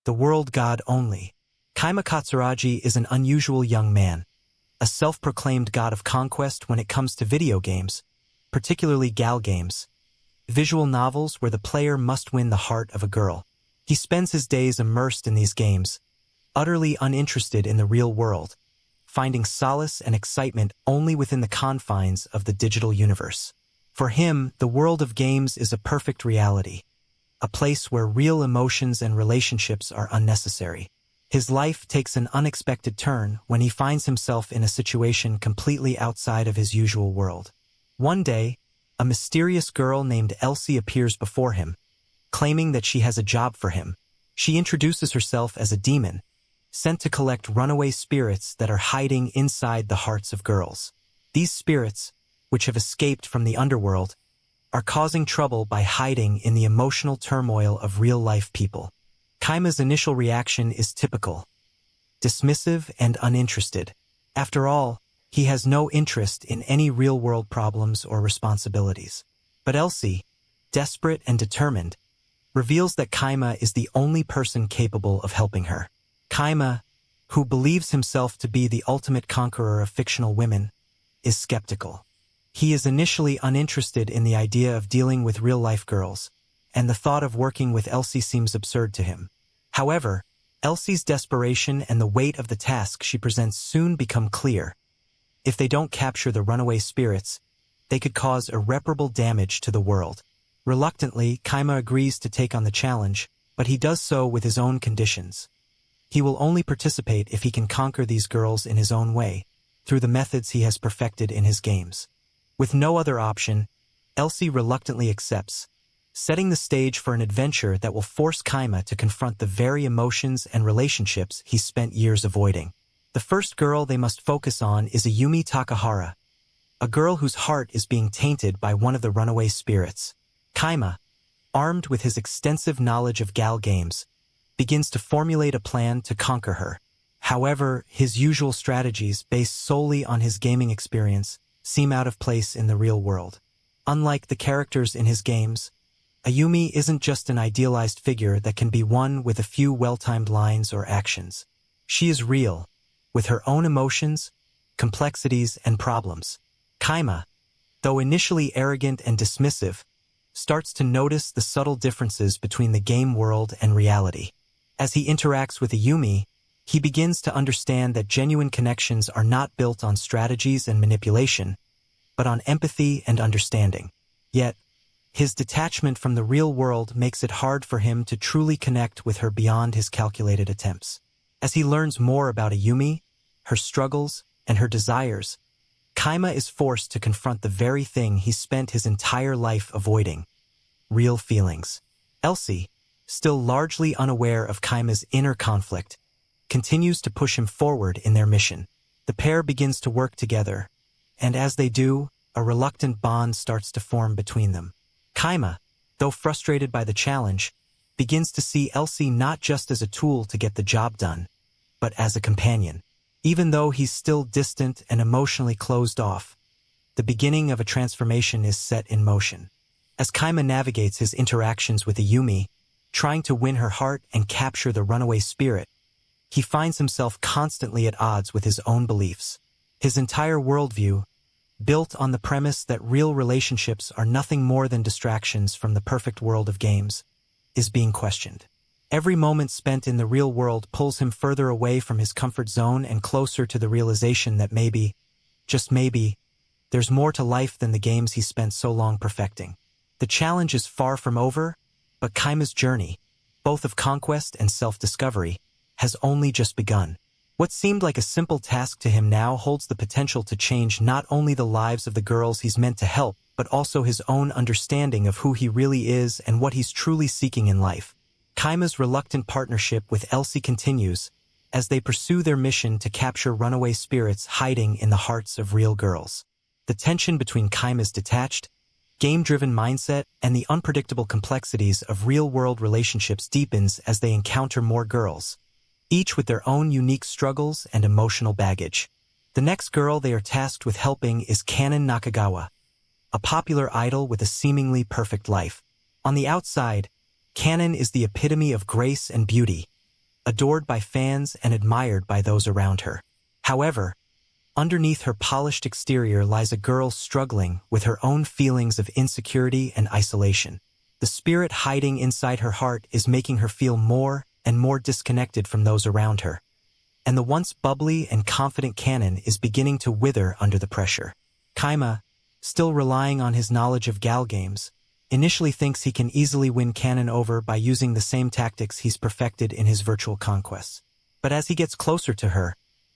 The world god only. Kaima Katsuragi is an unusual young man, a self-proclaimed god of conquest when it comes to video games, particularly gal games, visual novels where the player must win the heart of a girl. He spends his days immersed in these games, utterly uninterested in the real world, finding solace and excitement only within the confines of the digital universe. For him, the world of games is a perfect reality, a place where real emotions and relationships are unnecessary. His life takes an unexpected turn when he finds himself in a situation completely outside of his usual world. One day, a mysterious girl named Elsie appears before him, claiming that she has a job for him. She introduces herself as a demon, sent to collect runaway spirits that are hiding inside the hearts of girls. These spirits, which have escaped from the underworld, are causing trouble by hiding in the emotional turmoil of real-life people. Kaima's initial reaction is typical, dismissive and uninterested. After all, he has no interest in any real-world problems or responsibilities. But Elsie, desperate and determined, reveals that Kaima is the only person capable of helping her. Kaima, who believes himself to be the ultimate conqueror of fictional women, is skeptical. He is initially uninterested in the idea of dealing with real-life girls, and the thought of working with Elsie seems absurd to him. However, Elsie's desperation and the weight of the task she presents soon become clear. If they don't capture the runaway spirits, they could cause irreparable damage to the world. Reluctantly, Kaima agrees to take on the challenge, but he does so with his own conditions. He will only participate if he can conquer these girls in his own way, through the methods he has perfected in his games. With no other option, Elsie reluctantly accepts, setting the stage for an adventure that will force Kaima to confront the very emotions and relationships he spent years avoiding. The first girl they must focus on is Ayumi Takahara, a girl whose heart is being tainted by one of the runaway spirits. Kaima, armed with his extensive knowledge of gal games, begins to formulate a plan to conquer her. However, his usual strategies, based solely on his gaming experience, seem out of place in the real world. Unlike the characters in his games, Ayumi isn't just an idealized figure that can be won with a few well-timed lines or actions. She is real, with her own emotions, complexities, and problems. Kaima, though initially arrogant and dismissive, starts to notice the subtle differences between the game world and reality. As he interacts with Ayumi, he begins to understand that genuine connections are not built on strategies and manipulation, but on empathy and understanding. Yet, his detachment from the real world makes it hard for him to truly connect with her beyond his calculated attempts. As he learns more about Ayumi, her struggles, and her desires, Kaima is forced to confront the very thing he spent his entire life avoiding: real feelings. Elsie, still largely unaware of Kaima's inner conflict, continues to push him forward in their mission. The pair begins to work together, and as they do, a reluctant bond starts to form between them. Kaima, though frustrated by the challenge, begins to see Elsie not just as a tool to get the job done, but as a companion. Even though he's still distant and emotionally closed off, the beginning of a transformation is set in motion. As Kaima navigates his interactions with Ayumi, trying to win her heart and capture the runaway spirit, he finds himself constantly at odds with his own beliefs. His entire worldview, built on the premise that real relationships are nothing more than distractions from the perfect world of games, is being questioned. Every moment spent in the real world pulls him further away from his comfort zone and closer to the realization that maybe, just maybe, there's more to life than the games he spent so long perfecting. The challenge is far from over, but Kaima's journey, both of conquest and self-discovery, has only just begun. What seemed like a simple task to him now holds the potential to change not only the lives of the girls he's meant to help, but also his own understanding of who he really is and what he's truly seeking in life. Kaima's reluctant partnership with Elsie continues as they pursue their mission to capture runaway spirits hiding in the hearts of real girls. The tension between Kaima's detached, game-driven mindset and the unpredictable complexities of real-world relationships deepens as they encounter more girls, each with their own unique struggles and emotional baggage. The next girl they are tasked with helping is Kanon Nakagawa, a popular idol with a seemingly perfect life. On the outside, Kanon is the epitome of grace and beauty, adored by fans and admired by those around her. However, underneath her polished exterior lies a girl struggling with her own feelings of insecurity and isolation. The spirit hiding inside her heart is making her feel more and more disconnected from those around her. And the once bubbly and confident Kanon is beginning to wither under the pressure. Kaima, still relying on his knowledge of gal games, initially thinks he can easily win Kanon over by using the same tactics he's perfected in his virtual conquests. But as he gets closer to her,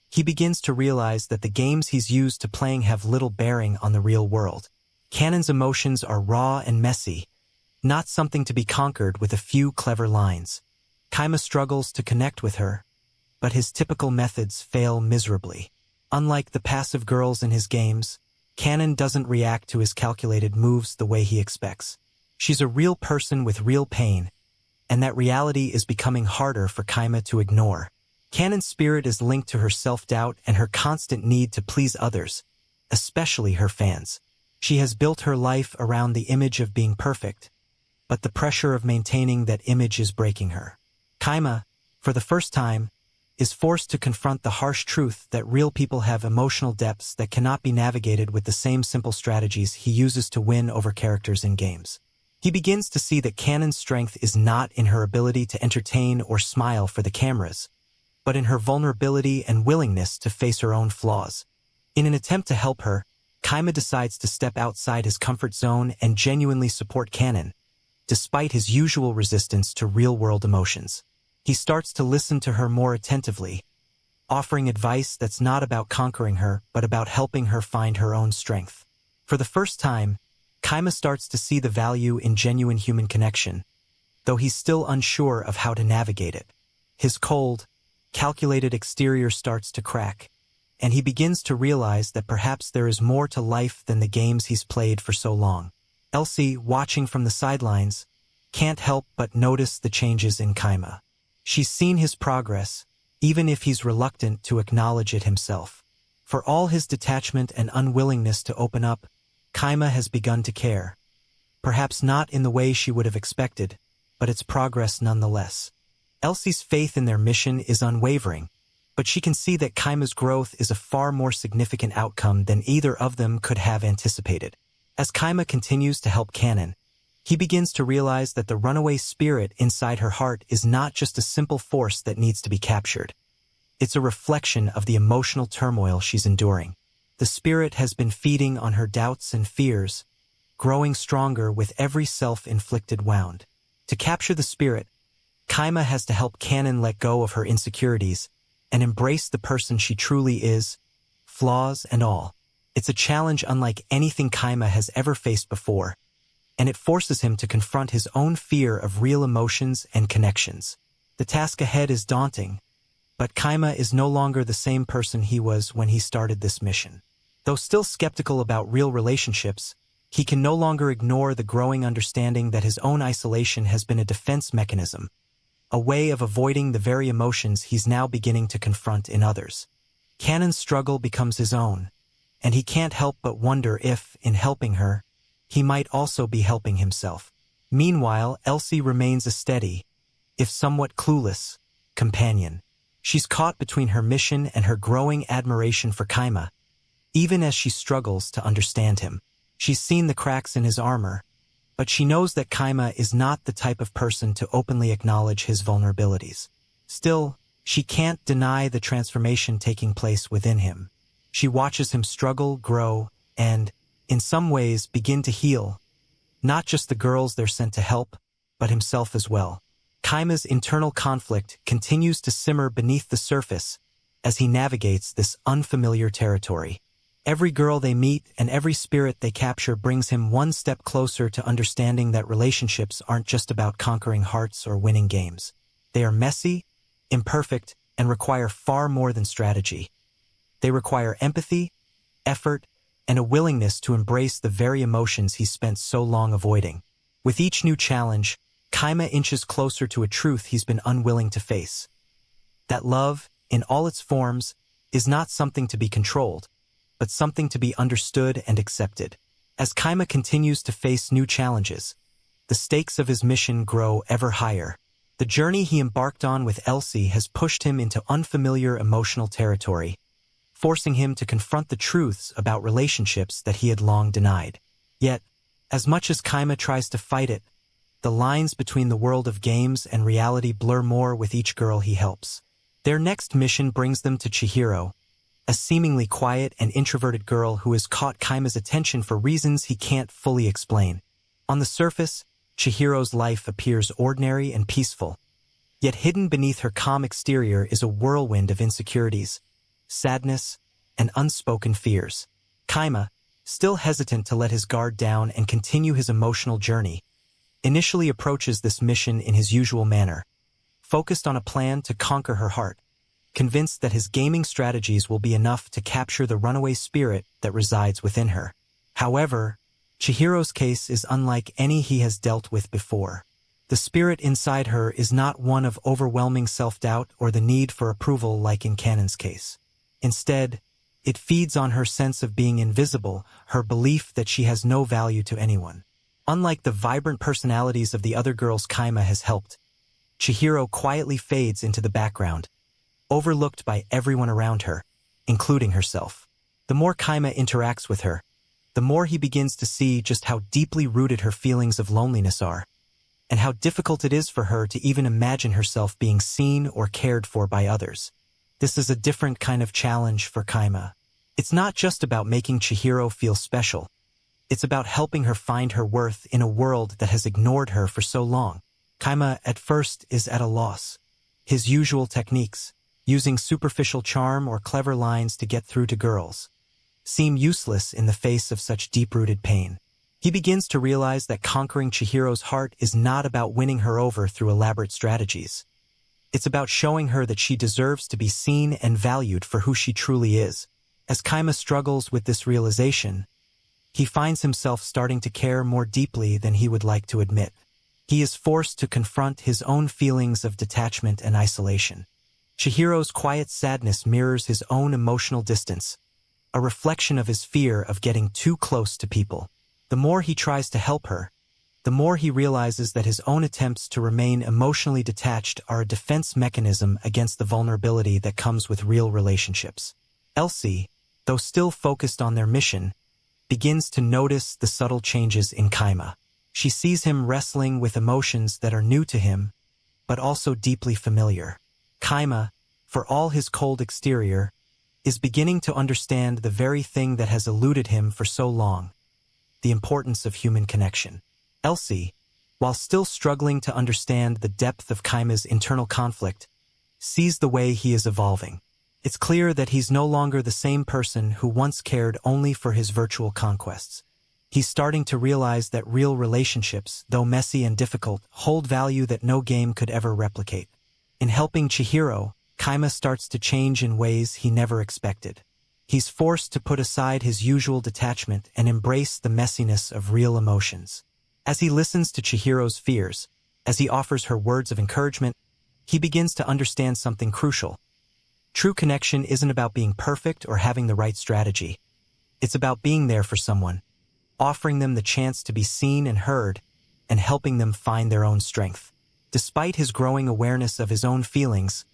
he begins to realize that the games he's used to playing have little bearing on the real world. Kanon's emotions are raw and messy, not something to be conquered with a few clever lines. Kaima struggles to connect with her, but his typical methods fail miserably. Unlike the passive girls in his games, Kanon doesn't react to his calculated moves the way he expects. She's a real person with real pain, and that reality is becoming harder for Kaima to ignore. Kanon's spirit is linked to her self-doubt and her constant need to please others, especially her fans. She has built her life around the image of being perfect, but the pressure of maintaining that image is breaking her. Kaima, for the first time, is forced to confront the harsh truth that real people have emotional depths that cannot be navigated with the same simple strategies he uses to win over characters in games. He begins to see that Kanon's strength is not in her ability to entertain or smile for the cameras, but in her vulnerability and willingness to face her own flaws. In an attempt to help her, Kaima decides to step outside his comfort zone and genuinely support Kanon, despite his usual resistance to real-world emotions. He starts to listen to her more attentively, offering advice that's not about conquering her, but about helping her find her own strength. For the first time, Kaima starts to see the value in genuine human connection, though he's still unsure of how to navigate it. His cold, calculated exterior starts to crack, and he begins to realize that perhaps there is more to life than the games he's played for so long. Elsie, watching from the sidelines, can't help but notice the changes in Kaima. She's seen his progress, even if he's reluctant to acknowledge it himself. For all his detachment and unwillingness to open up, Kaima has begun to care. Perhaps not in the way she would have expected, but it's progress nonetheless. Elsie's faith in their mission is unwavering, but she can see that Kaima's growth is a far more significant outcome than either of them could have anticipated. As Kaima continues to help Kanon, he begins to realize that the runaway spirit inside her heart is not just a simple force that needs to be captured. It's a reflection of the emotional turmoil she's enduring. The spirit has been feeding on her doubts and fears, growing stronger with every self-inflicted wound. To capture the spirit, Kaima has to help Kanon let go of her insecurities and embrace the person she truly is, flaws and all. It's a challenge unlike anything Kaima has ever faced before, and it forces him to confront his own fear of real emotions and connections. The task ahead is daunting, but Kaima is no longer the same person he was when he started this mission. Though still skeptical about real relationships, he can no longer ignore the growing understanding that his own isolation has been a defense mechanism, a way of avoiding the very emotions he's now beginning to confront in others. Kanon's struggle becomes his own, and he can't help but wonder if, in helping her, he might also be helping himself. Meanwhile, Elsie remains a steady, if somewhat clueless, companion. She's caught between her mission and her growing admiration for Kaima, even as she struggles to understand him. She's seen the cracks in his armor, but she knows that Kaima is not the type of person to openly acknowledge his vulnerabilities. Still, she can't deny the transformation taking place within him. She watches him struggle, grow, and, in some ways, begin to heal, not just the girls they're sent to help, but himself as well. Kaima's internal conflict continues to simmer beneath the surface as he navigates this unfamiliar territory. Every girl they meet and every spirit they capture brings him one step closer to understanding that relationships aren't just about conquering hearts or winning games. They are messy, imperfect, and require far more than strategy. They require empathy, effort, and a willingness to embrace the very emotions he's spent so long avoiding. With each new challenge, Kaima inches closer to a truth he's been unwilling to face. That love, in all its forms, is not something to be controlled, but something to be understood and accepted. As Kaima continues to face new challenges, the stakes of his mission grow ever higher. The journey he embarked on with Elsie has pushed him into unfamiliar emotional territory, forcing him to confront the truths about relationships that he had long denied. Yet, as much as Kaima tries to fight it, the lines between the world of games and reality blur more with each girl he helps. Their next mission brings them to Chihiro, a seemingly quiet and introverted girl who has caught Kaima's attention for reasons he can't fully explain. On the surface, Chihiro's life appears ordinary and peaceful, yet hidden beneath her calm exterior is a whirlwind of insecurities, sadness, and unspoken fears. Kaima, still hesitant to let his guard down and continue his emotional journey, initially approaches this mission in his usual manner, focused on a plan to conquer her heart, convinced that his gaming strategies will be enough to capture the runaway spirit that resides within her. However, Chihiro's case is unlike any he has dealt with before. The spirit inside her is not one of overwhelming self-doubt or the need for approval like in Kanon's case. Instead, it feeds on her sense of being invisible, her belief that she has no value to anyone. Unlike the vibrant personalities of the other girls Kaima has helped, Chihiro quietly fades into the background, overlooked by everyone around her, including herself. The more Kaima interacts with her, the more he begins to see just how deeply rooted her feelings of loneliness are, and how difficult it is for her to even imagine herself being seen or cared for by others. This is a different kind of challenge for Kaima. It's not just about making Chihiro feel special. It's about helping her find her worth in a world that has ignored her for so long. Kaima, at first, is at a loss. His usual techniques, using superficial charm or clever lines to get through to girls, seem useless in the face of such deep-rooted pain. He begins to realize that conquering Chihiro's heart is not about winning her over through elaborate strategies. It's about showing her that she deserves to be seen and valued for who she truly is. As Kaima struggles with this realization, he finds himself starting to care more deeply than he would like to admit. He is forced to confront his own feelings of detachment and isolation. Chihiro's quiet sadness mirrors his own emotional distance, a reflection of his fear of getting too close to people. The more he tries to help her, the more he realizes that his own attempts to remain emotionally detached are a defense mechanism against the vulnerability that comes with real relationships. Elsie, though still focused on their mission, begins to notice the subtle changes in Kaima. She sees him wrestling with emotions that are new to him, but also deeply familiar. Kaima, for all his cold exterior, is beginning to understand the very thing that has eluded him for so long: the importance of human connection. Elsie, while still struggling to understand the depth of Kaima's internal conflict, sees the way he is evolving. It's clear that he's no longer the same person who once cared only for his virtual conquests. He's starting to realize that real relationships, though messy and difficult, hold value that no game could ever replicate. In helping Chihiro, Kaima starts to change in ways he never expected. He's forced to put aside his usual detachment and embrace the messiness of real emotions. As he listens to Chihiro's fears, as he offers her words of encouragement, he begins to understand something crucial. True connection isn't about being perfect or having the right strategy. It's about being there for someone, offering them the chance to be seen and heard, and helping them find their own strength. Despite his growing awareness of his own feelings,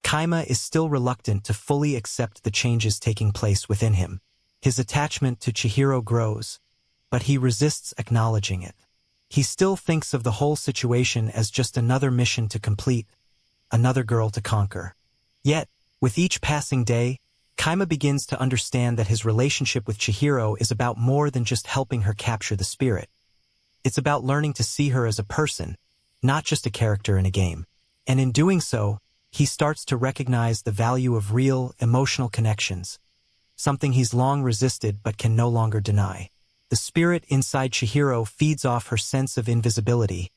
Kaima is still reluctant to fully accept the changes taking place within him. His attachment to Chihiro grows, but he resists acknowledging it. He still thinks of the whole situation as just another mission to complete, another girl to conquer. Yet, with each passing day, Kaima begins to understand that his relationship with Chihiro is about more than just helping her capture the spirit. It's about learning to see her as a person, not just a character in a game. And in doing so, he starts to recognize the value of real, emotional connections, something he's long resisted but can no longer deny. The spirit inside Chihiro feeds off her sense of invisibility,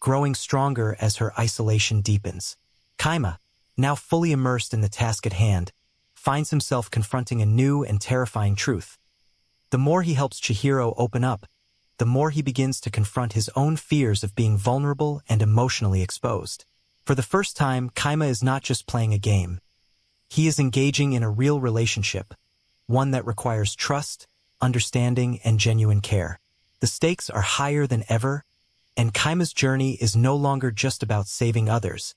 growing stronger as her isolation deepens. Kaima, now fully immersed in the task at hand, finds himself confronting a new and terrifying truth. The more he helps Chihiro open up, the more he begins to confront his own fears of being vulnerable and emotionally exposed. For the first time, Kaima is not just playing a game. He is engaging in a real relationship, one that requires trust, understanding, and genuine care. The stakes are higher than ever, And Kaima's journey is no longer just about saving others.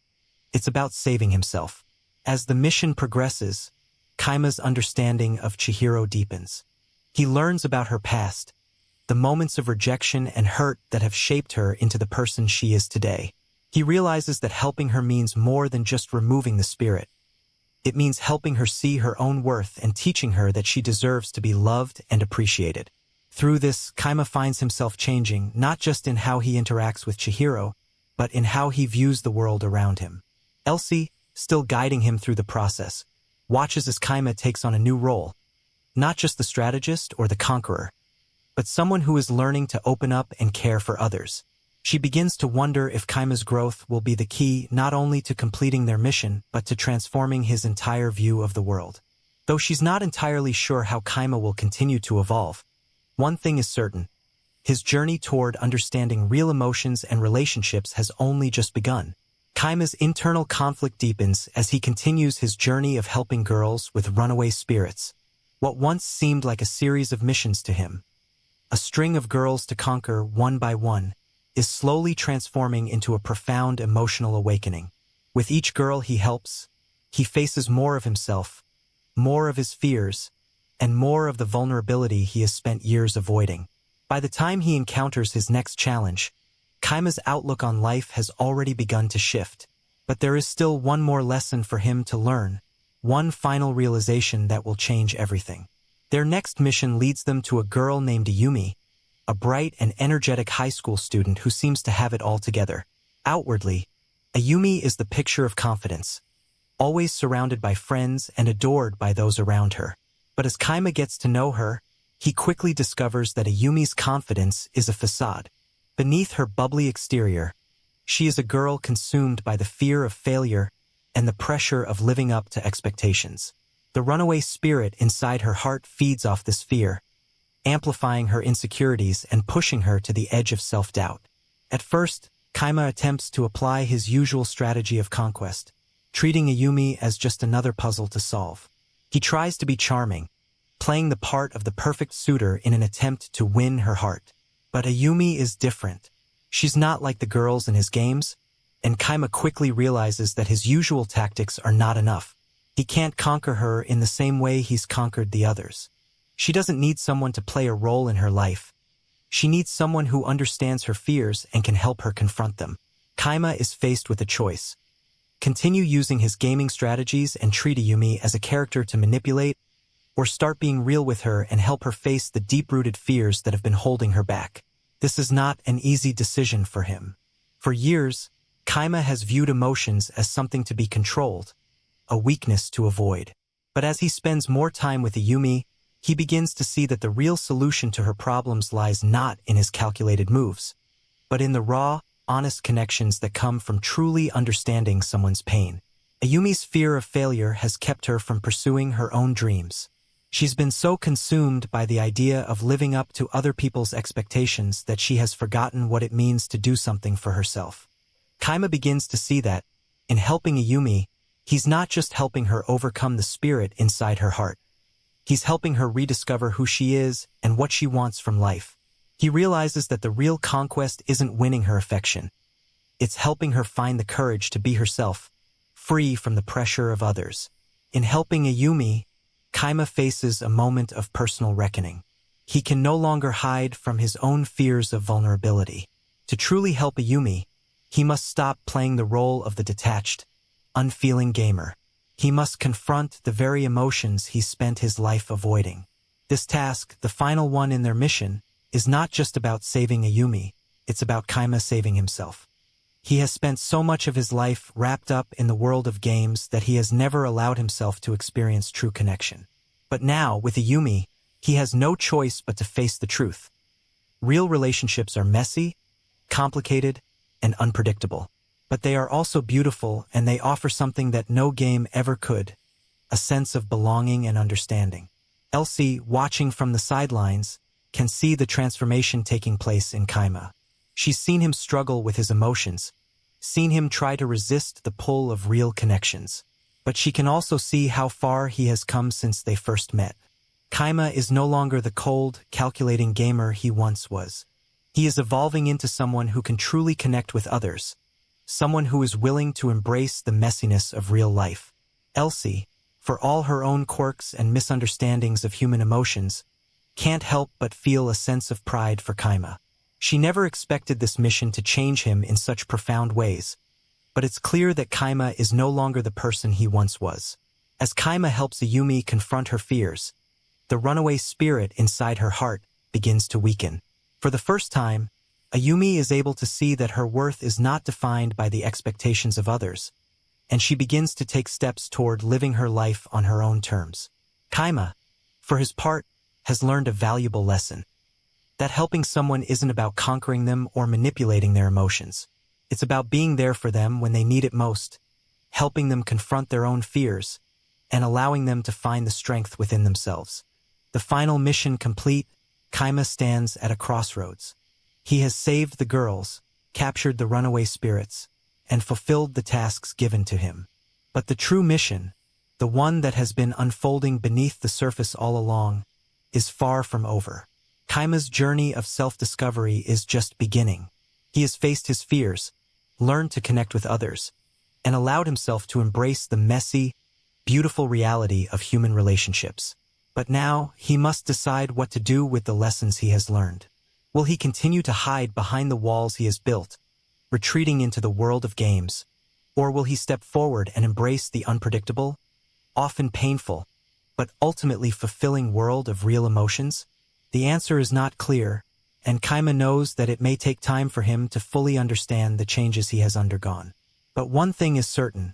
It's about saving himself. As the mission progresses, Kaima's understanding of Chihiro deepens. He learns about her past, the moments of rejection and hurt that have shaped her into the person she is today. He realizes that helping her means more than just removing the spirit. It means helping her see her own worth and teaching her that she deserves to be loved and appreciated. Through this, Kaima finds himself changing not just in how he interacts with Chihiro, but in how he views the world around him. Elsie, still guiding him through the process, watches as Kaima takes on a new role, not just the strategist or the conqueror, but someone who is learning to open up and care for others. She begins to wonder if Kaima's growth will be the key not only to completing their mission, but to transforming his entire view of the world. Though she's not entirely sure how Kaima will continue to evolve, one thing is certain: his journey toward understanding real emotions and relationships has only just begun. Kaima's internal conflict deepens as he continues his journey of helping girls with runaway spirits. What once seemed like a series of missions to him, a string of girls to conquer one by one, is slowly transforming into a profound emotional awakening. With each girl he helps, he faces more of himself, more of his fears, and more of the vulnerability he has spent years avoiding. By the time he encounters his next challenge, Kaima's outlook on life has already begun to shift. But there is still one more lesson for him to learn, one final realization that will change everything. Their next mission leads them to a girl named Ayumi, a bright and energetic high school student who seems to have it all together. Outwardly, Ayumi is the picture of confidence, always surrounded by friends and adored by those around her. But as Kaima gets to know her, he quickly discovers that Ayumi's confidence is a facade. Beneath her bubbly exterior, she is a girl consumed by the fear of failure and the pressure of living up to expectations. The runaway spirit inside her heart feeds off this fear, amplifying her insecurities and pushing her to the edge of self-doubt. At first, Kaima attempts to apply his usual strategy of conquest, treating Ayumi as just another puzzle to solve. He tries to be charming, playing the part of the perfect suitor in an attempt to win her heart. But Ayumi is different. She's not like the girls in his games, and Kaima quickly realizes that his usual tactics are not enough. He can't conquer her in the same way he's conquered the others. She doesn't need someone to play a role in her life. She needs someone who understands her fears and can help her confront them. Kaima is faced with a choice: continue using his gaming strategies and treat Ayumi as a character to manipulate, or start being real with her and help her face the deep-rooted fears that have been holding her back. This is not an easy decision for him. For years, Kaima has viewed emotions as something to be controlled, a weakness to avoid. But as he spends more time with Ayumi, he begins to see that the real solution to her problems lies not in his calculated moves, but in the raw, honest connections that come from truly understanding someone's pain. Ayumi's fear of failure has kept her from pursuing her own dreams. She's been so consumed by the idea of living up to other people's expectations that she has forgotten what it means to do something for herself. Kaima begins to see that, in helping Ayumi, he's not just helping her overcome the spirit inside her heart. He's helping her rediscover who she is and what she wants from life. He realizes that the real conquest isn't winning her affection. It's helping her find the courage to be herself, free from the pressure of others. In helping Ayumi, Kaima faces a moment of personal reckoning. He can no longer hide from his own fears of vulnerability. To truly help Ayumi, he must stop playing the role of the detached, unfeeling gamer. He must confront the very emotions he spent his life avoiding. This task, the final one in their mission, is not just about saving Ayumi, it's about Kaima saving himself. He has spent so much of his life wrapped up in the world of games that he has never allowed himself to experience true connection. But now, with Ayumi, he has no choice but to face the truth. Real relationships are messy, complicated, and unpredictable. But they are also beautiful, and they offer something that no game ever could: a sense of belonging and understanding. Elsie, watching from the sidelines, can see the transformation taking place in Kaima. She's seen him struggle with his emotions, seen him try to resist the pull of real connections. But she can also see how far he has come since they first met. Kaima is no longer the cold, calculating gamer he once was. He is evolving into someone who can truly connect with others, someone who is willing to embrace the messiness of real life. Elsie, for all her own quirks and misunderstandings of human emotions, can't help but feel a sense of pride for Kaima. She never expected this mission to change him in such profound ways, but it's clear that Kaima is no longer the person he once was. As Kaima helps Ayumi confront her fears, the runaway spirit inside her heart begins to weaken. For the first time, Ayumi is able to see that her worth is not defined by the expectations of others, and she begins to take steps toward living her life on her own terms. Kaima, for his part, has learned a valuable lesson. That helping someone isn't about conquering them or manipulating their emotions. It's about being there for them when they need it most, helping them confront their own fears, and allowing them to find the strength within themselves. The final mission complete, Kaima stands at a crossroads. He has saved the girls, captured the runaway spirits, and fulfilled the tasks given to him. But the true mission, the one that has been unfolding beneath the surface all along, is far from over. Kaima's journey of self-discovery is just beginning. He has faced his fears, learned to connect with others, and allowed himself to embrace the messy, beautiful reality of human relationships. But now, he must decide what to do with the lessons he has learned. Will he continue to hide behind the walls he has built, retreating into the world of games, or will he step forward and embrace the unpredictable, often painful, but ultimately fulfilling world of real emotions? The answer is not clear, and Kaima knows that it may take time for him to fully understand the changes he has undergone. But one thing is certain.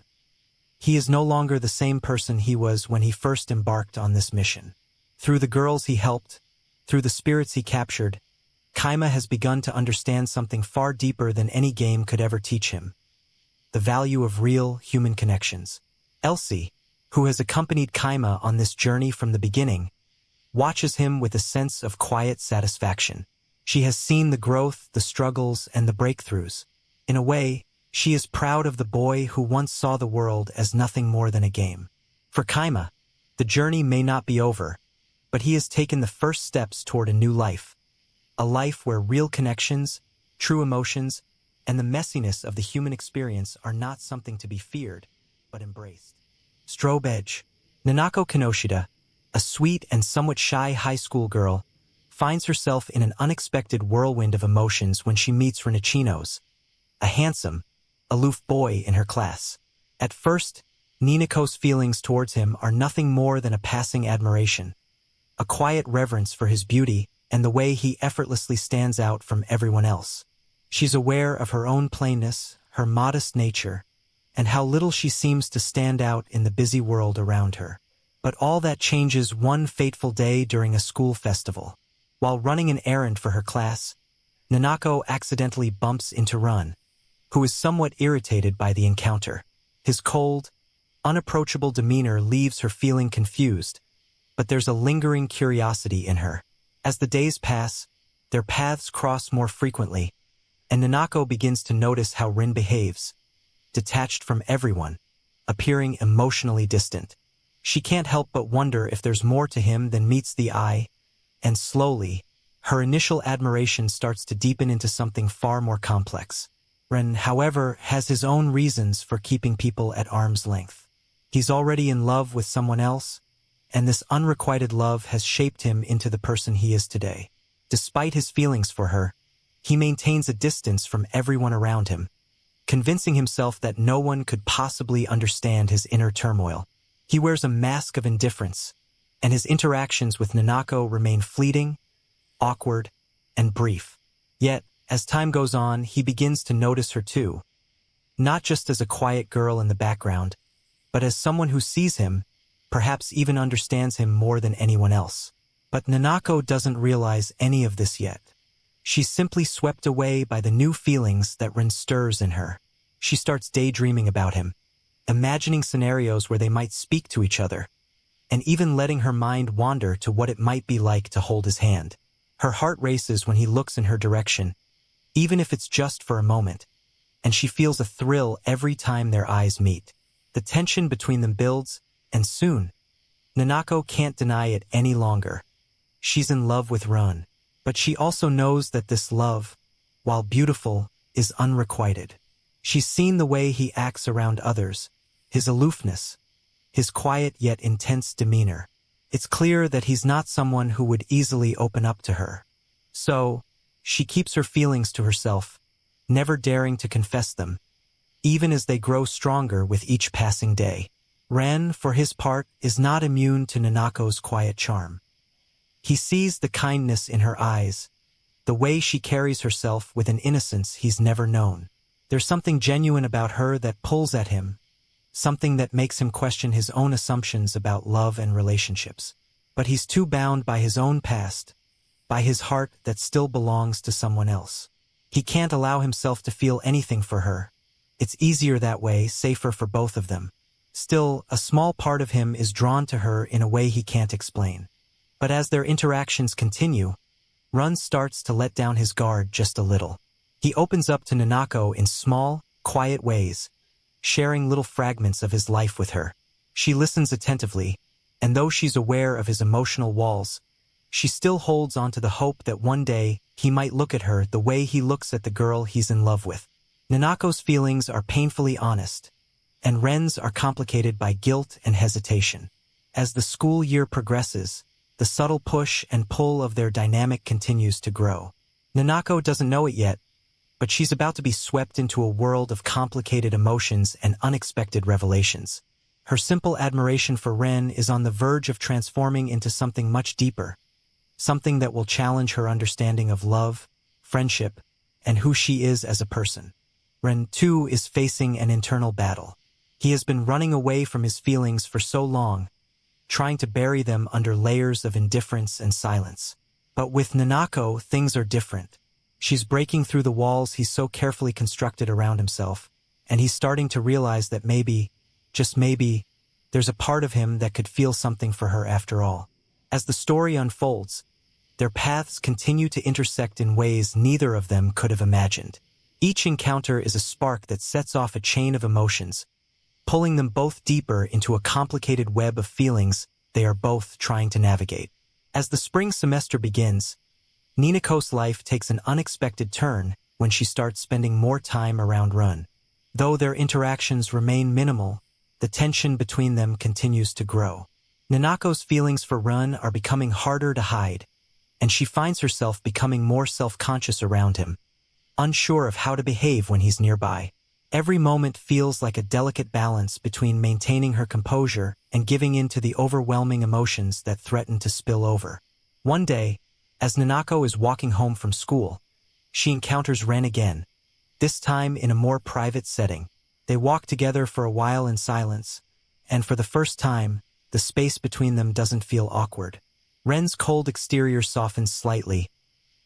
He is no longer the same person he was when he first embarked on this mission. Through the girls he helped, through the spirits he captured, Kaima has begun to understand something far deeper than any game could ever teach him: the value of real human connections. Elsie, who has accompanied Kaima on this journey from the beginning, watches him with a sense of quiet satisfaction. She has seen the growth, the struggles, and the breakthroughs. In a way, she is proud of the boy who once saw the world as nothing more than a game. For Kaima, the journey may not be over, but he has taken the first steps toward a new life. A life where real connections, true emotions, and the messiness of the human experience are not something to be feared, but embraced. Strobe Edge. Nanako Kinoshita, a sweet and somewhat shy high school girl, finds herself in an unexpected whirlwind of emotions when she meets Renichinos, a handsome, aloof boy in her class. At first, Ninako's feelings towards him are nothing more than a passing admiration, a quiet reverence for his beauty and the way he effortlessly stands out from everyone else. She's aware of her own plainness, her modest nature, and how little she seems to stand out in the busy world around her. But all that changes one fateful day during a school festival. While running an errand for her class, Nanako accidentally bumps into Run, who is somewhat irritated by the encounter. His cold, unapproachable demeanor leaves her feeling confused, but there's a lingering curiosity in her. As the days pass, their paths cross more frequently, and Nanako begins to notice how Rin behaves, detached from everyone, appearing emotionally distant. She can't help but wonder if there's more to him than meets the eye, and slowly, her initial admiration starts to deepen into something far more complex. Ren, however, has his own reasons for keeping people at arm's length. He's already in love with someone else, and this unrequited love has shaped him into the person he is today. Despite his feelings for her, he maintains a distance from everyone around him, convincing himself that no one could possibly understand his inner turmoil. He wears a mask of indifference, and his interactions with Nanako remain fleeting, awkward, and brief. Yet, as time goes on, he begins to notice her too, not just as a quiet girl in the background, but as someone who sees him, perhaps even understands him more than anyone else. But Nanako doesn't realize any of this yet. She's simply swept away by the new feelings that Rin stirs in her. She starts daydreaming about him, imagining scenarios where they might speak to each other, and even letting her mind wander to what it might be like to hold his hand. Her heart races when he looks in her direction, even if it's just for a moment, and she feels a thrill every time their eyes meet. The tension between them builds, and soon, Nanako can't deny it any longer. She's in love with Run. But she also knows that this love, while beautiful, is unrequited. She's seen the way he acts around others, his aloofness, his quiet yet intense demeanor. It's clear that he's not someone who would easily open up to her. So, she keeps her feelings to herself, never daring to confess them, even as they grow stronger with each passing day. Ren, for his part, is not immune to Nanako's quiet charm. He sees the kindness in her eyes, the way she carries herself with an innocence he's never known. There's something genuine about her that pulls at him, something that makes him question his own assumptions about love and relationships. But he's too bound by his own past, by his heart that still belongs to someone else. He can't allow himself to feel anything for her. It's easier that way, safer for both of them. Still, a small part of him is drawn to her in a way he can't explain. But as their interactions continue, Run starts to let down his guard just a little. He opens up to Nanako in small, quiet ways, sharing little fragments of his life with her. She listens attentively, and though she's aware of his emotional walls, she still holds on to the hope that one day he might look at her the way he looks at the girl he's in love with. Nanako's feelings are painfully honest, and Ren's are complicated by guilt and hesitation. As the school year progresses, the subtle push and pull of their dynamic continues to grow. Nanako doesn't know it yet, but she's about to be swept into a world of complicated emotions and unexpected revelations. Her simple admiration for Ren is on the verge of transforming into something much deeper, something that will challenge her understanding of love, friendship, and who she is as a person. Ren, too, is facing an internal battle. He has been running away from his feelings for so long, trying to bury them under layers of indifference and silence. But with Nanako, things are different. She's breaking through the walls he's so carefully constructed around himself, and he's starting to realize that maybe, just maybe, there's a part of him that could feel something for her after all. As the story unfolds, their paths continue to intersect in ways neither of them could have imagined. Each encounter is a spark that sets off a chain of emotions, pulling them both deeper into a complicated web of feelings they are both trying to navigate. As the spring semester begins, Ninako's life takes an unexpected turn when she starts spending more time around Run. Though their interactions remain minimal, the tension between them continues to grow. Nanako's feelings for Run are becoming harder to hide, and she finds herself becoming more self-conscious around him, unsure of how to behave when he's nearby. Every moment feels like a delicate balance between maintaining her composure and giving in to the overwhelming emotions that threaten to spill over. One day, as Nanako is walking home from school, she encounters Ren again, this time in a more private setting. They walk together for a while in silence, and for the first time, the space between them doesn't feel awkward. Ren's cold exterior softens slightly,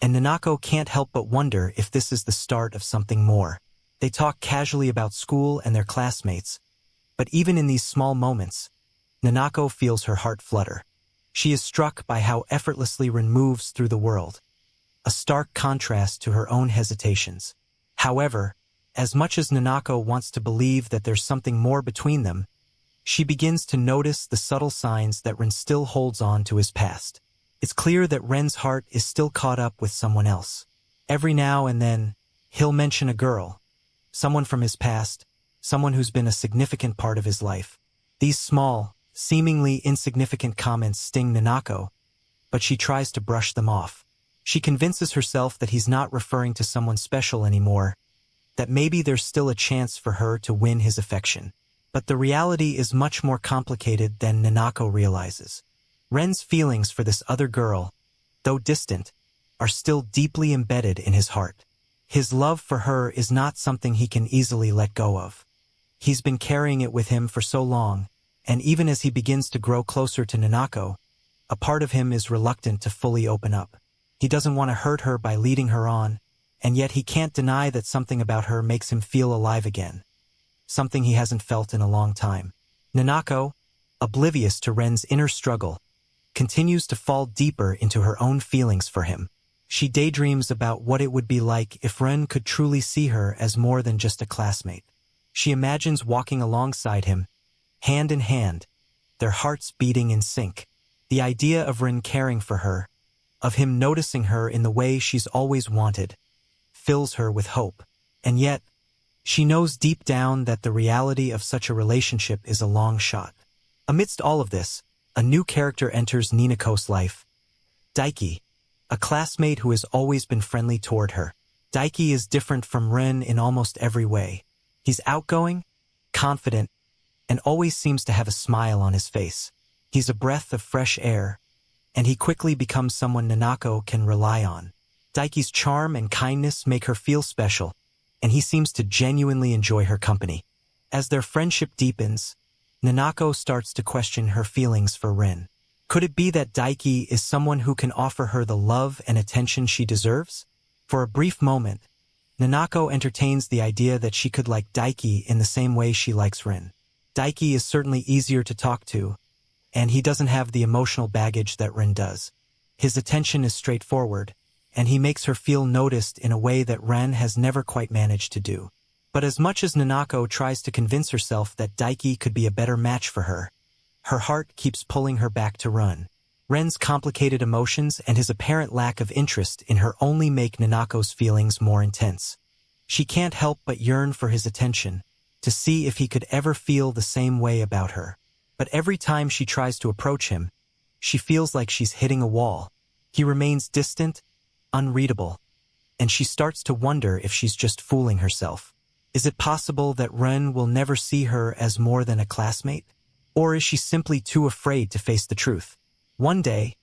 and Nanako can't help but wonder if this is the start of something more. They talk casually about school and their classmates, but even in these small moments, Nanako feels her heart flutter. She is struck by how effortlessly Ren moves through the world, a stark contrast to her own hesitations. However, as much as Nanako wants to believe that there's something more between them, she begins to notice the subtle signs that Ren still holds on to his past. It's clear that Ren's heart is still caught up with someone else. Every now and then, he'll mention a girl, someone from his past, someone who's been a significant part of his life. These small, seemingly insignificant comments sting Nanako, but she tries to brush them off. She convinces herself that he's not referring to someone special anymore, that maybe there's still a chance for her to win his affection. But the reality is much more complicated than Nanako realizes. Ren's feelings for this other girl, though distant, are still deeply embedded in his heart. His love for her is not something he can easily let go of. He's been carrying it with him for so long, and even as he begins to grow closer to Nanako, a part of him is reluctant to fully open up. He doesn't want to hurt her by leading her on, and yet he can't deny that something about her makes him feel alive again, something he hasn't felt in a long time. Nanako, oblivious to Ren's inner struggle, continues to fall deeper into her own feelings for him. She daydreams about what it would be like if Ren could truly see her as more than just a classmate. She imagines walking alongside him, hand in hand, their hearts beating in sync. The idea of Ren caring for her, of him noticing her in the way she's always wanted, fills her with hope. And yet, she knows deep down that the reality of such a relationship is a long shot. Amidst all of this, a new character enters Ninako's life. Daiki, a classmate who has always been friendly toward her. Daiki is different from Ren in almost every way. He's outgoing, confident, and always seems to have a smile on his face. He's a breath of fresh air, and he quickly becomes someone Nanako can rely on. Daiki's charm and kindness make her feel special, and he seems to genuinely enjoy her company. As their friendship deepens, Nanako starts to question her feelings for Ren. Could it be that Daiki is someone who can offer her the love and attention she deserves? For a brief moment, Nanako entertains the idea that she could like Daiki in the same way she likes Ren. Daiki is certainly easier to talk to, and he doesn't have the emotional baggage that Ren does. His attention is straightforward, and he makes her feel noticed in a way that Ren has never quite managed to do. But as much as Nanako tries to convince herself that Daiki could be a better match for her, her heart keeps pulling her back to Ren's complicated emotions and his apparent lack of interest in her only make Nanako's feelings more intense. She can't help but yearn for his attention, to see if he could ever feel the same way about her. But every time she tries to approach him, she feels like she's hitting a wall. He remains distant, unreadable, and she starts to wonder if she's just fooling herself. Is it possible that Ren will never see her as more than a classmate? Or is she simply too afraid to face the truth? One day,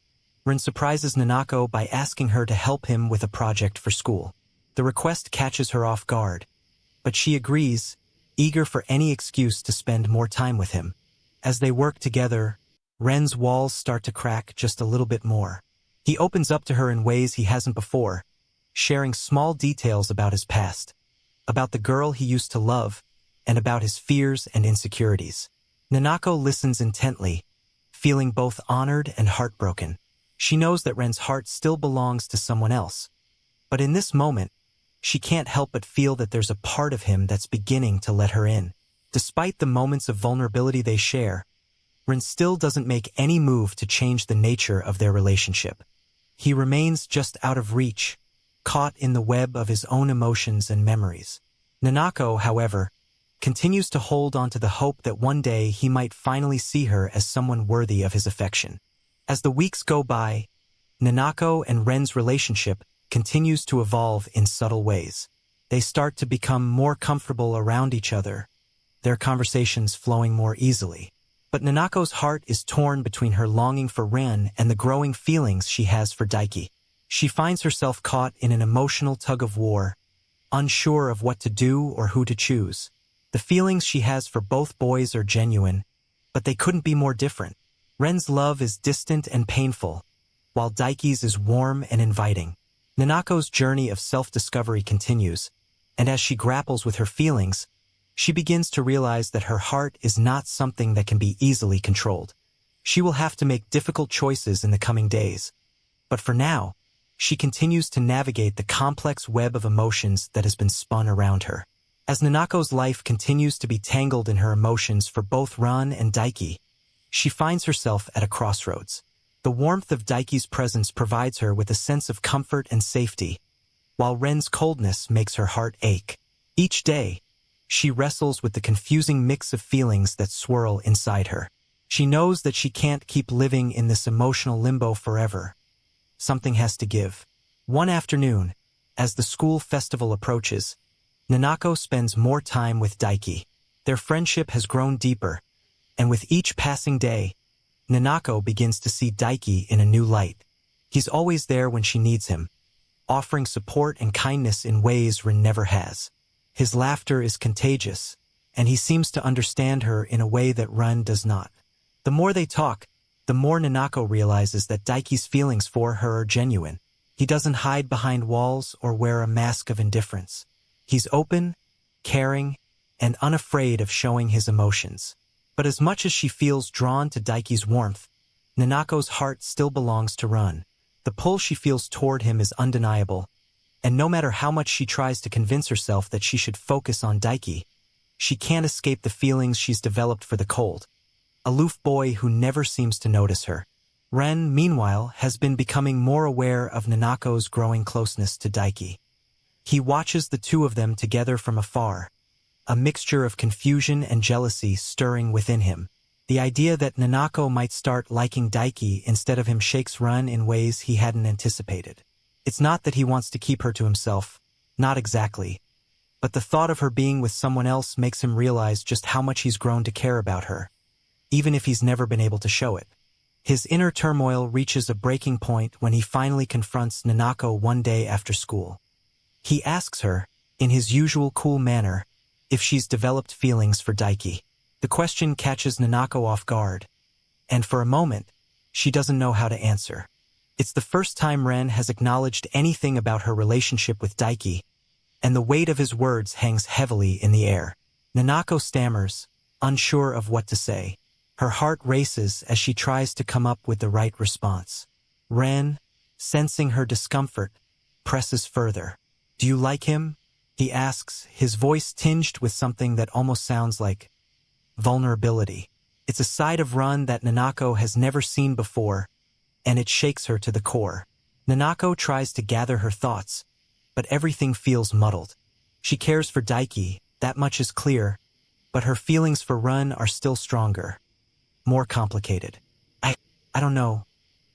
Ren surprises Nanako by asking her to help him with a project for school. The request catches her off guard, but she agrees, eager for any excuse to spend more time with him. As they work together, Ren's walls start to crack just a little bit more. He opens up to her in ways he hasn't before, sharing small details about his past, about the girl he used to love, and about his fears and insecurities. Nanako listens intently, feeling both honored and heartbroken. She knows that Ren's heart still belongs to someone else, but in this moment, she can't help but feel that there's a part of him that's beginning to let her in. Despite the moments of vulnerability they share, Ren still doesn't make any move to change the nature of their relationship. He remains just out of reach, caught in the web of his own emotions and memories. Nanako, however, continues to hold on to the hope that one day he might finally see her as someone worthy of his affection. As the weeks go by, Nanako and Ren's relationship continues to evolve in subtle ways. They start to become more comfortable around each other, their conversations flowing more easily. But Nanako's heart is torn between her longing for Ren and the growing feelings she has for Daiki. She finds herself caught in an emotional tug-of-war, unsure of what to do or who to choose. The feelings she has for both boys are genuine, but they couldn't be more different. Ren's love is distant and painful, while Daiki's is warm and inviting. Nanako's journey of self-discovery continues, and as she grapples with her feelings, she begins to realize that her heart is not something that can be easily controlled. She will have to make difficult choices in the coming days. But for now, she continues to navigate the complex web of emotions that has been spun around her. As Nanako's life continues to be tangled in her emotions for both Ran and Daiki, she finds herself at a crossroads. The warmth of Daiki's presence provides her with a sense of comfort and safety, while Ren's coldness makes her heart ache. Each day, she wrestles with the confusing mix of feelings that swirl inside her. She knows that she can't keep living in this emotional limbo forever. Something has to give. One afternoon, as the school festival approaches, Nanako spends more time with Daiki. Their friendship has grown deeper, and with each passing day, Nanako begins to see Daiki in a new light. He's always there when she needs him, offering support and kindness in ways Ren never has. His laughter is contagious, and he seems to understand her in a way that Ren does not. The more they talk, the more Nanako realizes that Daiki's feelings for her are genuine. He doesn't hide behind walls or wear a mask of indifference. He's open, caring, and unafraid of showing his emotions. But as much as she feels drawn to Daiki's warmth, Nanako's heart still belongs to Ren. The pull she feels toward him is undeniable, and no matter how much she tries to convince herself that she should focus on Daiki, she can't escape the feelings she's developed for the cold, aloof boy who never seems to notice her. Ren, meanwhile, has been becoming more aware of Nanako's growing closeness to Daiki. He watches the two of them together from afar, a mixture of confusion and jealousy stirring within him. The idea that Nanako might start liking Daiki instead of him shakes Ren in ways he hadn't anticipated. It's not that he wants to keep her to himself, not exactly, but the thought of her being with someone else makes him realize just how much he's grown to care about her, even if he's never been able to show it. His inner turmoil reaches a breaking point when he finally confronts Nanako one day after school. He asks her, in his usual cool manner, if she's developed feelings for Daiki. The question catches Nanako off guard, and for a moment, she doesn't know how to answer. It's the first time Ren has acknowledged anything about her relationship with Daiki, and the weight of his words hangs heavily in the air. Nanako stammers, unsure of what to say. Her heart races as she tries to come up with the right response. Ren, sensing her discomfort, presses further. "Do you like him?" he asks, his voice tinged with something that almost sounds like vulnerability. It's a side of Ren that Nanako has never seen before, and it shakes her to the core. Nanako tries to gather her thoughts, but everything feels muddled. She cares for Daiki, that much is clear, but her feelings for Ren are still stronger, more complicated. I don't know,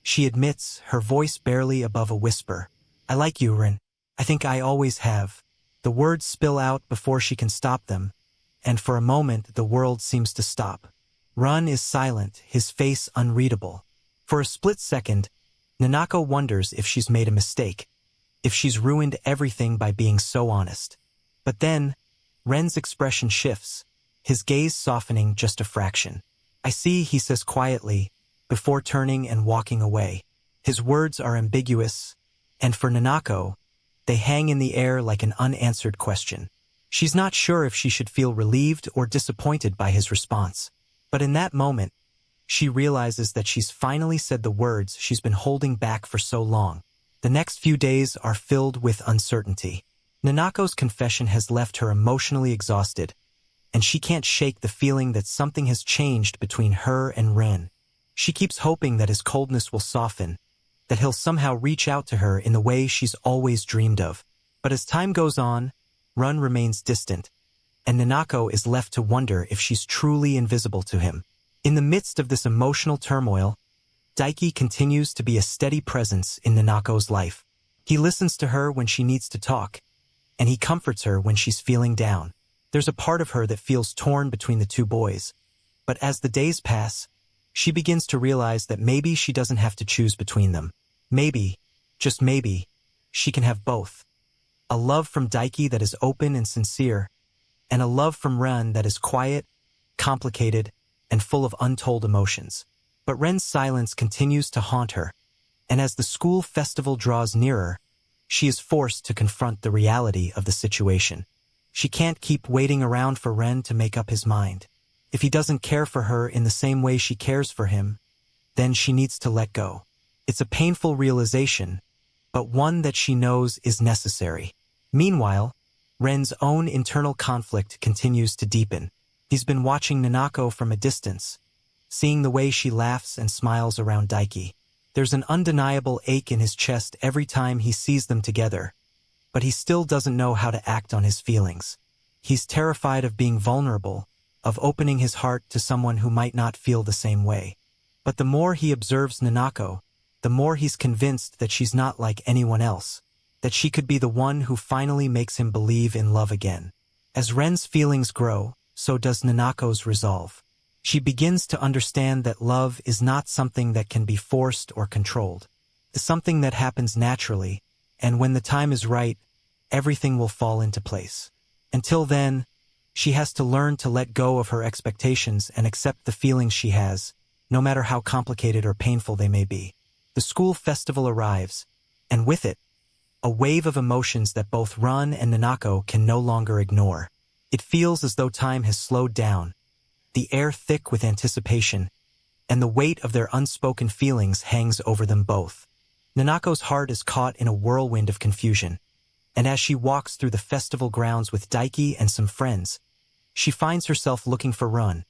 she admits, her voice barely above a whisper. "I like you, Ren. I think I always have." The words spill out before she can stop them, and for a moment the world seems to stop. Ren is silent, his face unreadable. For a split second, Nanako wonders if she's made a mistake, if she's ruined everything by being so honest. But then, Ren's expression shifts, his gaze softening just a fraction. "I see," he says quietly, before turning and walking away. His words are ambiguous, and for Nanako, they hang in the air like an unanswered question. She's not sure if she should feel relieved or disappointed by his response. But in that moment, she realizes that she's finally said the words she's been holding back for so long. The next few days are filled with uncertainty. Nanako's confession has left her emotionally exhausted, and she can't shake the feeling that something has changed between her and Ren. She keeps hoping that his coldness will soften, that he'll somehow reach out to her in the way she's always dreamed of. But as time goes on, Ren remains distant, and Nanako is left to wonder if she's truly invisible to him. In the midst of this emotional turmoil, Daiki continues to be a steady presence in Nanako's life. He listens to her when she needs to talk, and he comforts her when she's feeling down. There's a part of her that feels torn between the two boys, but as the days pass, she begins to realize that maybe she doesn't have to choose between them. Maybe, just maybe, she can have both. A love from Daiki that is open and sincere, and a love from Ren that is quiet, complicated, and full of untold emotions. But Ren's silence continues to haunt her, and as the school festival draws nearer, she is forced to confront the reality of the situation. She can't keep waiting around for Ren to make up his mind. If he doesn't care for her in the same way she cares for him, then she needs to let go. It's a painful realization, but one that she knows is necessary. Meanwhile, Ren's own internal conflict continues to deepen. He's been watching Nanako from a distance, seeing the way she laughs and smiles around Daiki. There's an undeniable ache in his chest every time he sees them together, but he still doesn't know how to act on his feelings. He's terrified of being vulnerable, of opening his heart to someone who might not feel the same way. But the more he observes Nanako, the more he's convinced that she's not like anyone else, that she could be the one who finally makes him believe in love again. As Ren's feelings grow, so does Nanako's resolve. She begins to understand that love is not something that can be forced or controlled. It's something that happens naturally, and when the time is right, everything will fall into place. Until then, she has to learn to let go of her expectations and accept the feelings she has, no matter how complicated or painful they may be. The school festival arrives, and with it, a wave of emotions that both Ren and Nanako can no longer ignore. It feels as though time has slowed down, the air thick with anticipation, and the weight of their unspoken feelings hangs over them both. Nanako's heart is caught in a whirlwind of confusion, and as she walks through the festival grounds with Daiki and some friends, she finds herself looking for Ren,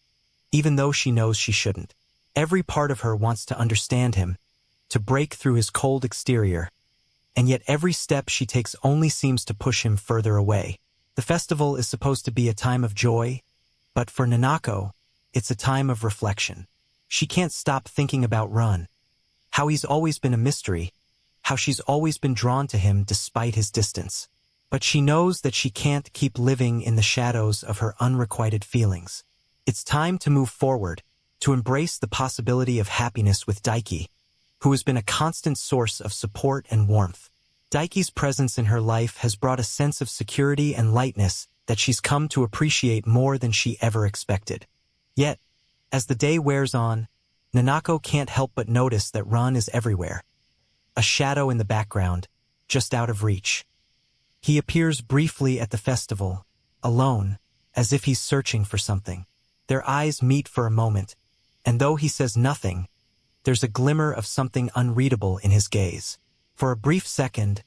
even though she knows she shouldn't. Every part of her wants to understand him, to break through his cold exterior, and yet every step she takes only seems to push him further away. The festival is supposed to be a time of joy, but for Nanako, it's a time of reflection. She can't stop thinking about Run, how he's always been a mystery, how she's always been drawn to him despite his distance. But she knows that she can't keep living in the shadows of her unrequited feelings. It's time to move forward, to embrace the possibility of happiness with Daiki, who has been a constant source of support and warmth. Daiki's presence in her life has brought a sense of security and lightness that she's come to appreciate more than she ever expected. Yet, as the day wears on, Nanako can't help but notice that Run is everywhere. A shadow in the background, just out of reach. He appears briefly at the festival, alone, as if he's searching for something. Their eyes meet for a moment, and though he says nothing, there's a glimmer of something unreadable in his gaze. For a brief second,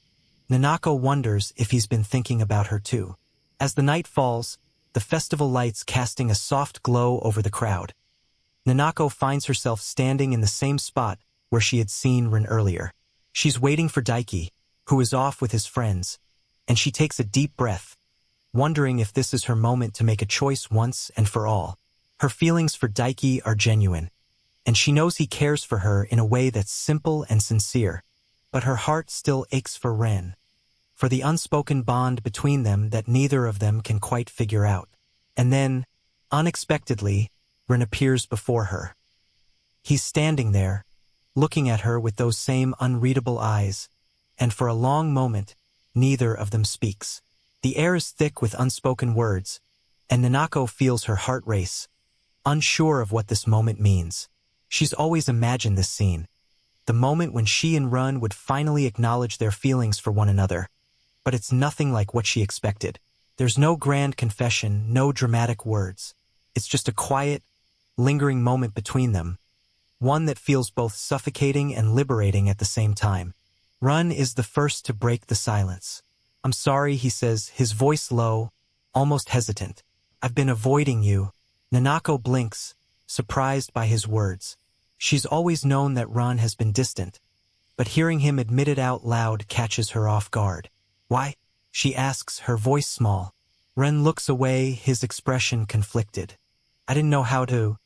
Nanako wonders if he's been thinking about her too. As the night falls, the festival lights casting a soft glow over the crowd. Nanako finds herself standing in the same spot where she had seen Rin earlier. She's waiting for Daiki, who is off with his friends, and she takes a deep breath, wondering if this is her moment to make a choice once and for all. Her feelings for Daiki are genuine, and she knows he cares for her in a way that's simple and sincere, but her heart still aches for Ren, for the unspoken bond between them that neither of them can quite figure out. And then, unexpectedly, Ren appears before her. He's standing there, looking at her with those same unreadable eyes, and for a long moment, neither of them speaks. The air is thick with unspoken words, and Nanako feels her heart race, unsure of what this moment means. She's always imagined this scene, the moment when she and Run would finally acknowledge their feelings for one another. But it's nothing like what she expected. There's no grand confession, no dramatic words. It's just a quiet, lingering moment between them, one that feels both suffocating and liberating at the same time. Run is the first to break the silence. "I'm sorry," he says, his voice low, almost hesitant. "I've been avoiding you." Nanako blinks, surprised by his words. She's always known that Run has been distant, but hearing him admit it out loud catches her off guard. "Why?" she asks, her voice small. Ren looks away, his expression conflicted. "I didn't know how to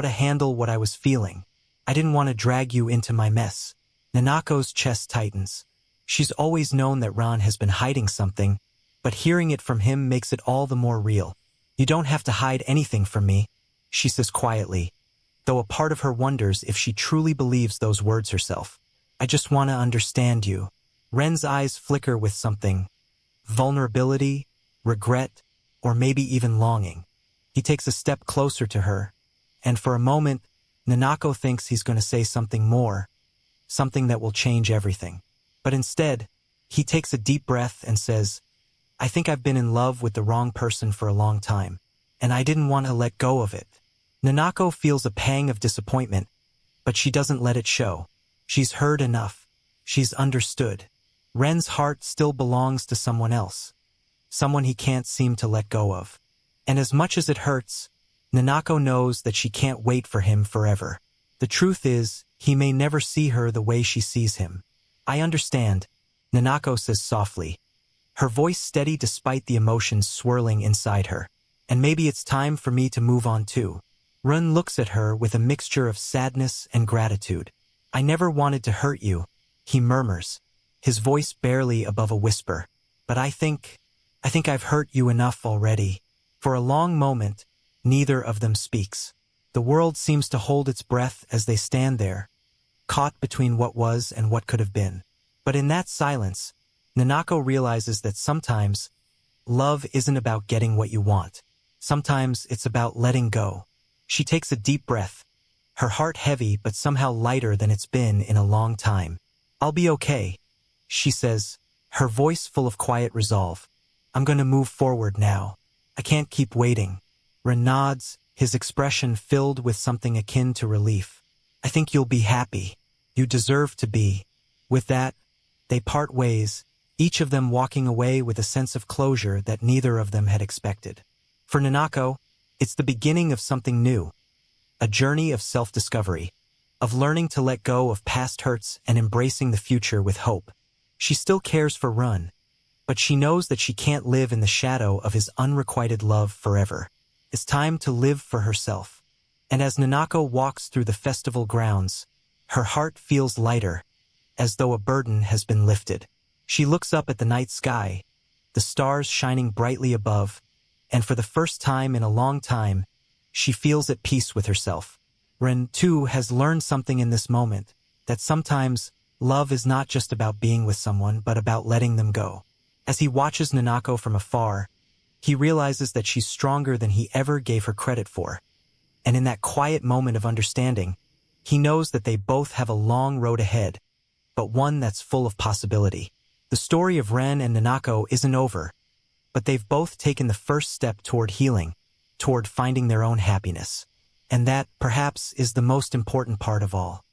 handle what I was feeling. I didn't want to drag you into my mess." Nanako's chest tightens. She's always known that Ran has been hiding something, but hearing it from him makes it all the more real. "You don't have to hide anything from me," she says quietly, though a part of her wonders if she truly believes those words herself. "I just want to understand you." Ren's eyes flicker with something. Vulnerability, regret, or maybe even longing. He takes a step closer to her, and for a moment, Nanako thinks he's going to say something more, something that will change everything. But instead, he takes a deep breath and says, "I think I've been in love with the wrong person for a long time, and I didn't want to let go of it." Nanako feels a pang of disappointment, but she doesn't let it show. She's heard enough. She's understood. Ren's heart still belongs to someone else, someone he can't seem to let go of. And as much as it hurts, Nanako knows that she can't wait for him forever. The truth is, he may never see her the way she sees him. "I understand," Nanako says softly, her voice steady despite the emotions swirling inside her. "And maybe it's time for me to move on too." Run looks at her with a mixture of sadness and gratitude. "I never wanted to hurt you," he murmurs, his voice barely above a whisper. "But I think I've hurt you enough already." For a long moment, neither of them speaks. The world seems to hold its breath as they stand there, caught between what was and what could have been. But in that silence, Nanako realizes that sometimes love isn't about getting what you want. Sometimes it's about letting go. She takes a deep breath, her heart heavy but somehow lighter than it's been in a long time. "I'll be okay," she says, her voice full of quiet resolve. "I'm going to move forward now. I can't keep waiting." Ren nods, his expression filled with something akin to relief. "I think you'll be happy. You deserve to be." With that, they part ways, each of them walking away with a sense of closure that neither of them had expected. For Nanako, it's the beginning of something new. a journey of self-discovery, of learning to let go of past hurts and embracing the future with hope. She still cares for Run, but she knows that she can't live in the shadow of his unrequited love forever. It's time to live for herself. And as Nanako walks through the festival grounds, her heart feels lighter, as though a burden has been lifted. She looks up at the night sky, the stars shining brightly above, and for the first time in a long time, she feels at peace with herself. Ren, too, has learned something in this moment, that sometimes love is not just about being with someone, but about letting them go. As he watches Nanako from afar, he realizes that she's stronger than he ever gave her credit for. And in that quiet moment of understanding, he knows that they both have a long road ahead, but one that's full of possibility. The story of Ren and Nanako isn't over, but they've both taken the first step toward healing, toward finding their own happiness. And that, perhaps, is the most important part of all.